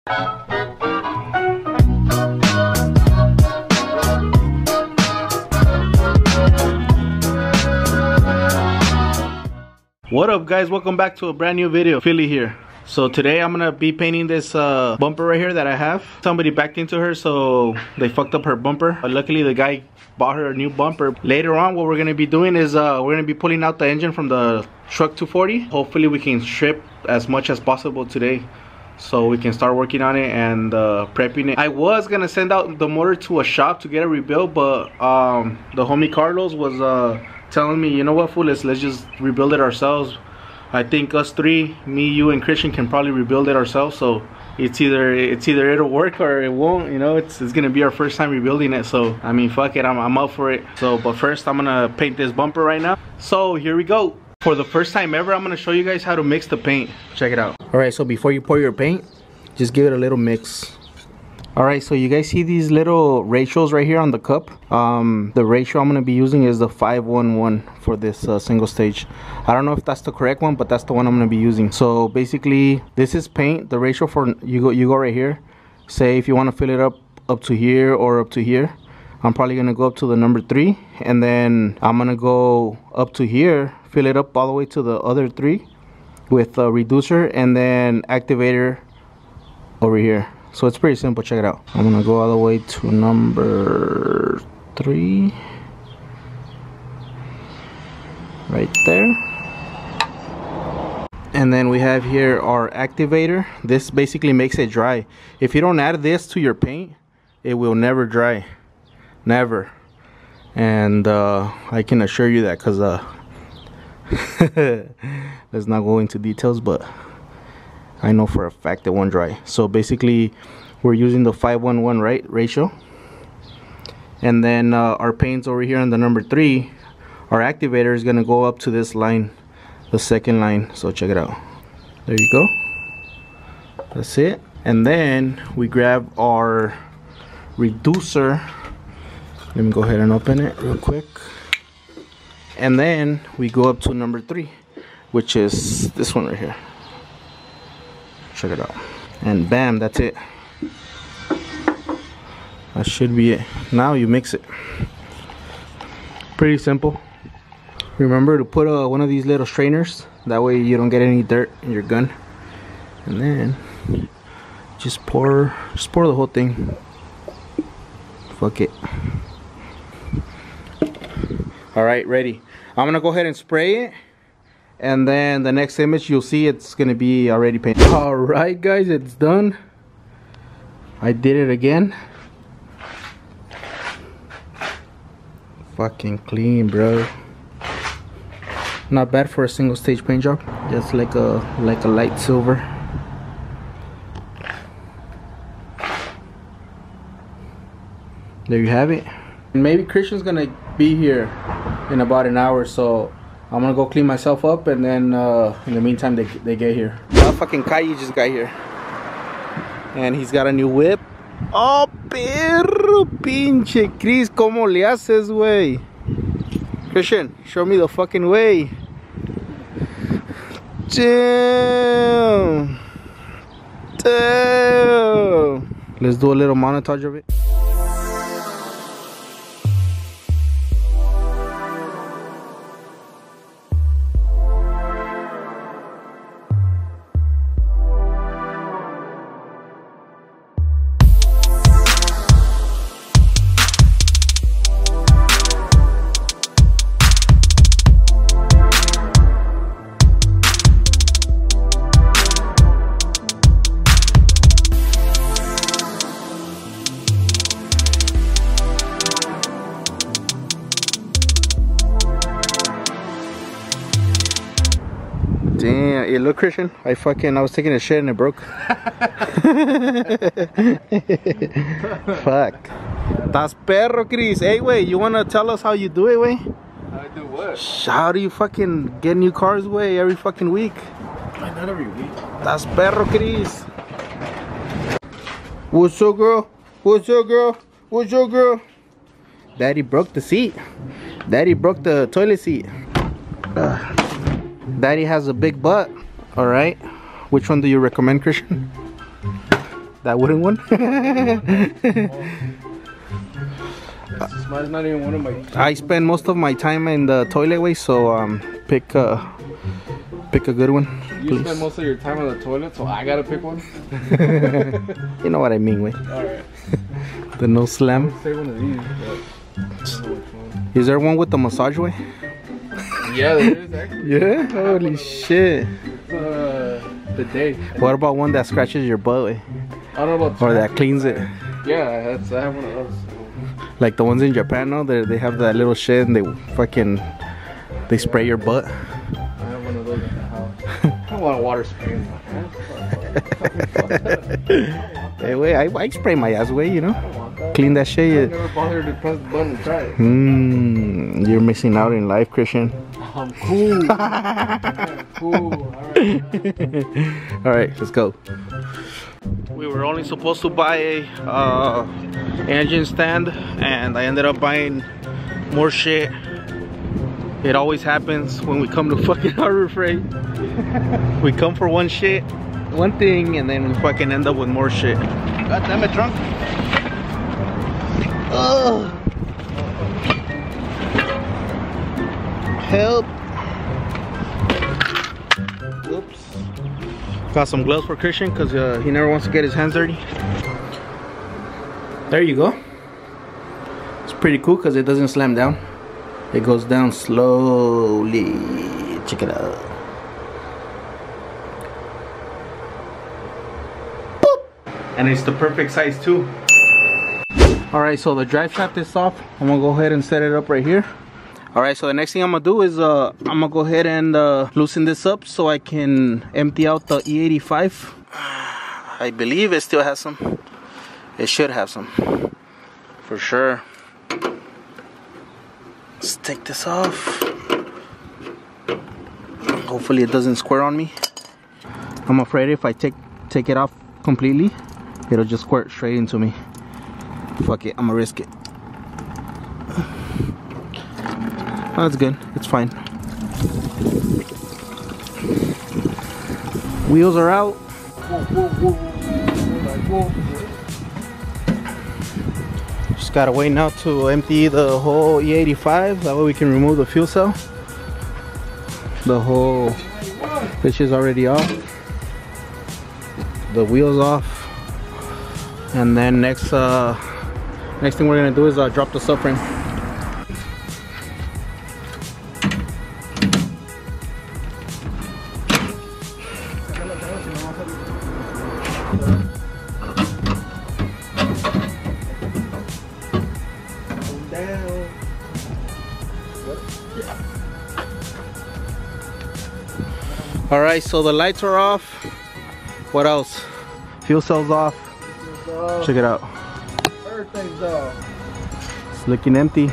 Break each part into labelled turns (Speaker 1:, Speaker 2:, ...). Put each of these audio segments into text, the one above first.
Speaker 1: What up guys, welcome back to a brand new video. Philly here. So today I'm gonna be painting this bumper right here that I have. Somebody backed into her, so they fucked up her bumper. But luckily the guy bought her a new bumper. Later on what we're gonna be doing is we're gonna be pulling out the engine from the truck 240. Hopefully we can strip as much as possible today, so we can start working on it and prepping it. I was gonna send out the motor to a shop to get it rebuilt, but the homie Carlos was telling me, you know what, fool, let's just rebuild it ourselves. I think us three, me, you, and Christian, can probably rebuild it ourselves. So it's either it'll work or it won't. You know, it's gonna be our first time rebuilding it. So I mean, fuck it, I'm up for it. So but first I'm gonna paint this bumper right now. So here we go. For the first time ever, I'm gonna show you guys how to mix the paint. Check it out. All right, so before you pour your paint, just give it a little mix. All right, so you guys see these little ratios right here on the cup. The ratio I'm gonna be using is the 511 for this single stage. I don't know if that's the correct one, but that's the one I'm gonna be using. So basically, this is paint. The ratio for you go right here. Say if you want to fill it up to here or up to here. I'm probably gonna go up to the number 3, and then I'm gonna go up to here, fill it up all the way to the other 3 with a reducer, and then activator over here. So it's pretty simple. Check it out. I'm gonna go all the way to number 3 right there, and then we have here our activator. This basically makes it dry. If you don't add this to your paint, it will never dry, never. And I can assure you that, because let's not go into details, but I know for a fact it won't dry. So basically we're using the 511 ratio, and then our paint's over here on the number 3. Our activator is gonna go up to this line, the second line. So check it out. There you go. That's it. And then we grab our reducer. Let me go ahead and open it real quick. And then we go up to number 3, which is this one right here. Check it out, and bam, that's it. That should be it. Now you mix it. Pretty simple. Remember to put one of these little strainers, that way you don't get any dirt in your gun. And then just pour the whole thing. Fuck it. All right, ready. I'm gonna go ahead and spray it, and then the next image you'll see it's gonna be already painted. All right guys, it's done. I did it again. Fucking clean, bro. Not bad for a single stage paint job. Just like a light silver. There you have it. And maybe Christian's gonna be here in about an hour, so I'm gonna go clean myself up, and then in the meantime they get here. That fucking Kai just got here, and he's got a new whip. Oh, perro, pinche Chris, ¿cómo le haces, güey? Christian, show me the fucking way. Damn. Damn. Let's do a little montage of it. Damn, hey, look, Christian, I was taking a shit and it broke. Fuck. Das perro, Chris. Hey, wait, you wanna tell us how you do it, way?
Speaker 2: How I do what?
Speaker 1: How do you fucking get new cars, way, every fucking week?
Speaker 2: Not every week.
Speaker 1: Das perro, Chris. What's up, girl? What's up, girl? What's up, girl? Daddy broke the seat. Daddy broke the toilet seat. Daddy has a big butt. All right. Which one do you recommend, Christian? That wooden one?
Speaker 2: Mine's not even one of my.
Speaker 1: I spend most of my time in the toilet way, so pick a good one.
Speaker 2: You
Speaker 1: please.
Speaker 2: spend most of your time on the toilet, so I gotta pick one.
Speaker 1: You know what I mean, way.
Speaker 2: Alright.
Speaker 1: The no slam.
Speaker 2: Say one of these. But I don't know which one.
Speaker 1: Is there one with the massage way?
Speaker 2: Yeah, there is actually.
Speaker 1: Yeah. Holy shit.
Speaker 2: The day.
Speaker 1: What about one that scratches your butt way?
Speaker 2: I don't know about.
Speaker 1: Or that cleans it?
Speaker 2: Yeah, I have one of those.
Speaker 1: Like the ones in Japan, no? They have that little shit and they spray your butt.
Speaker 2: I have one of those at the house. I don't want water spraying my ass.
Speaker 1: Hey, wait, I spray my ass way, you know?
Speaker 2: I don't want that.
Speaker 1: Clean that shit.
Speaker 2: I never bothered to press the button and try it.
Speaker 1: You're missing out in life, Christian.
Speaker 2: I'm cool. I'm cool.
Speaker 1: Alright, let's go. We were only supposed to buy a engine stand, and I ended up buying more shit. It always happens when we come to fucking Harbor Freight. We come for one thing, and then we fucking end up with more shit. God damn it, drunk. Oh. Help. Oops. Got some gloves for Christian because he never wants to get his hands dirty. There you go. It's pretty cool because it doesn't slam down. It goes down slowly. Check it out. Boop. And it's the perfect size too. Alright, so the drive shaft is off. I'm gonna go ahead and set it up right here. Alright, so the next thing I'm gonna do is I'm gonna go ahead and loosen this up so I can empty out the E85. I believe it still has some. It should have some. For sure. Let's take this off. Hopefully it doesn't squirt on me. I'm afraid if I take it off completely, it'll just squirt straight into me. Fuck it, I'm gonna risk it. Oh, that's good, it's fine. Wheels are out. Just gotta wait now to empty the whole E85. That way we can remove the fuel cell. The whole fish is already off. The wheels off. And then next thing we're gonna do is drop the subframe. Alright, so the lights are off. What else? Fuel cell's off. Check it out.
Speaker 2: Everything's off.
Speaker 1: It's looking empty.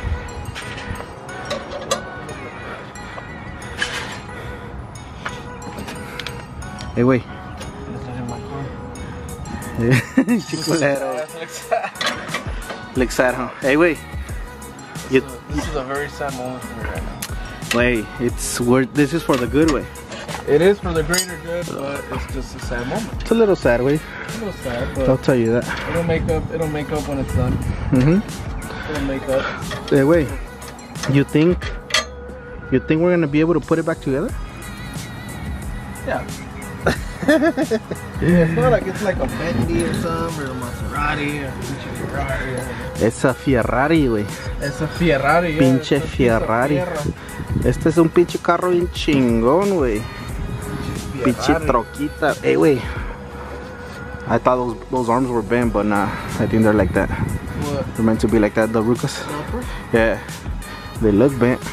Speaker 1: Hey, wait. Looks sad, huh? Hey, wait.
Speaker 2: This is a very sad moment for me right now.
Speaker 1: Wait, this is for the good way.
Speaker 2: It is for the greater good, but it's just a sad moment.
Speaker 1: It's a little sad way.
Speaker 2: It's a little sad, but
Speaker 1: I'll tell you that.
Speaker 2: It'll make up when it's done. It'll make up.
Speaker 1: Hey, wait. You think we're gonna be able to put it back together?
Speaker 2: Yeah. It's not like it's like a Bentley or something, or a Maserati, or a Ferrari.
Speaker 1: Es a Ferrari, güey.
Speaker 2: Es a Ferrari, yeah.
Speaker 1: Pinche Ferrari. Este es un pinche carro bien chingón, güey. Pinche troquita. Hey, wait. I thought those arms were bent, but nah. I think they're like that.
Speaker 2: What?
Speaker 1: They're meant to be like that, the Rucas. Yeah. They look bent.
Speaker 2: No,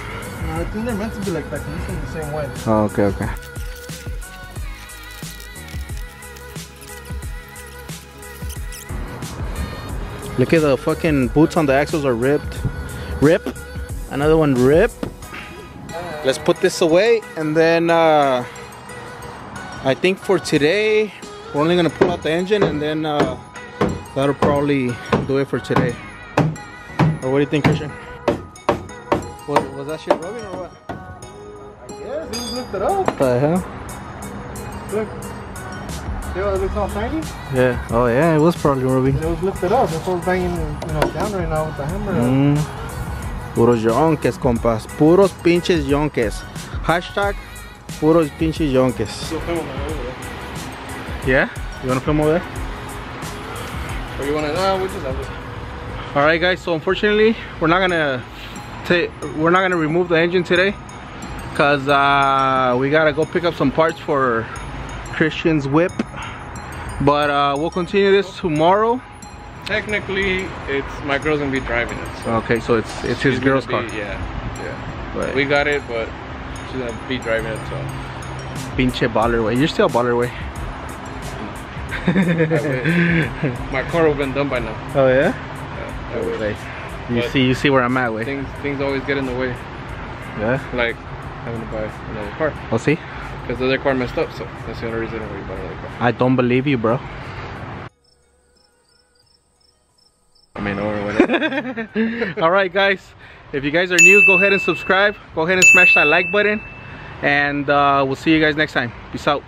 Speaker 2: I think they're meant to be like that, because it's the same way.
Speaker 1: Oh, okay, okay. Look at the fucking boots on the axles are ripped. Rip. Another one rip. Let's put this away, and then I think for today we're only gonna pull out the engine, and then that'll probably do it for today. Or what do you think, Christian? Was that shit rubbing or what?
Speaker 2: I guess, it was lifted up.
Speaker 1: What the hell?
Speaker 2: Look. Still, it looks all tiny.
Speaker 1: Yeah. Oh yeah, it was probably moving.
Speaker 2: And it was lifted up. It's all banging, down right now with the hammer.
Speaker 1: Puros yonques, compas. Puros pinches yonques. Hashtag puros pinches yonques. Yeah? You wanna film over there?
Speaker 2: Or you wanna? No, we just have it.
Speaker 1: All right, guys. So unfortunately, we're not gonna remove the engine today, cause we gotta go pick up some parts for Christian's whip. But we'll continue this tomorrow.
Speaker 2: Technically, it's my girl's gonna be driving it. So
Speaker 1: okay, so it's his girl's car.
Speaker 2: Yeah.
Speaker 1: Right.
Speaker 2: We got it, but she's gonna be driving it. So.
Speaker 1: Pinche baller way. You're still a baller way.
Speaker 2: My car would have been done by now.
Speaker 1: Oh yeah?
Speaker 2: I wish.
Speaker 1: You see where I'm at, way.
Speaker 2: Things always get in the way.
Speaker 1: Yeah.
Speaker 2: Like having to buy another car.
Speaker 1: We'll see.
Speaker 2: Because the other car messed up, so that's the only reason we bought another car.
Speaker 1: I don't believe you, bro.
Speaker 2: I mean, or whatever.
Speaker 1: Alright, guys. If you guys are new, go ahead and subscribe. Go ahead and smash that like button. And we'll see you guys next time. Peace out.